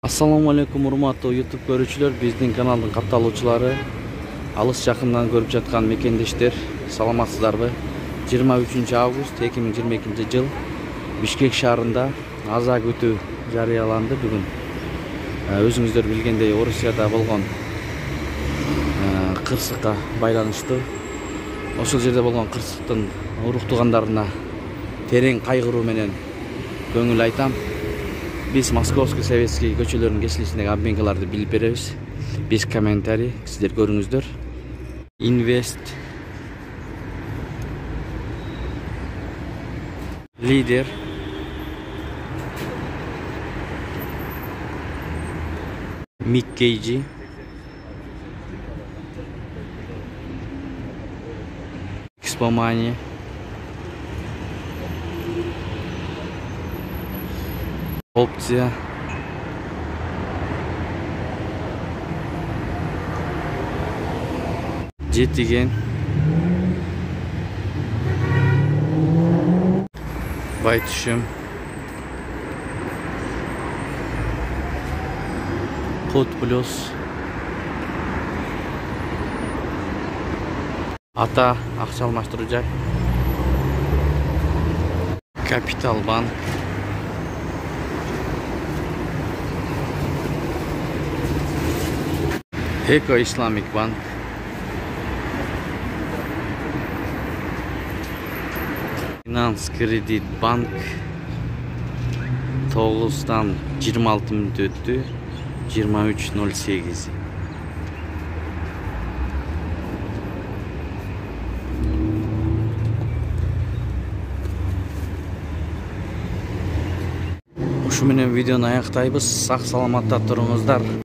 Assalamu алейкум, урматтуу YouTube көрүүчүлөр, биздин каналдын катталуучулары, алыс жакындан көрүп жаткан мекендештер, саламатсыздарбы? 23 август 2022 жыл Бишкек шаарында аза күтүү жарыяланды бүгүн. Өзүңүздөр билгендей, Орусияда болгон кырсыкка байланыштуу. Ошол жерде болгон кырсыктын уруктугандарына терең кайгыруу менен көңүл айтам. Biz Moskovskiy Sovetskiy көчөлөрүнүн кесилишиндеги обменкаларды билип беребиз. Биз комментарий сиздер көрүңүздөр. Инвест лидер Миккейджи Экспомания Опция Жетиген Байтүшүм Код плюс Ата акча алмаштыруу жай Капитал банк Эко Исламик банк Финанс кредит банк 9-дан 26 мүнөт өттү 23:08 Ушу менен видеону аяктайбыз. Сак саламатта туруңуздар.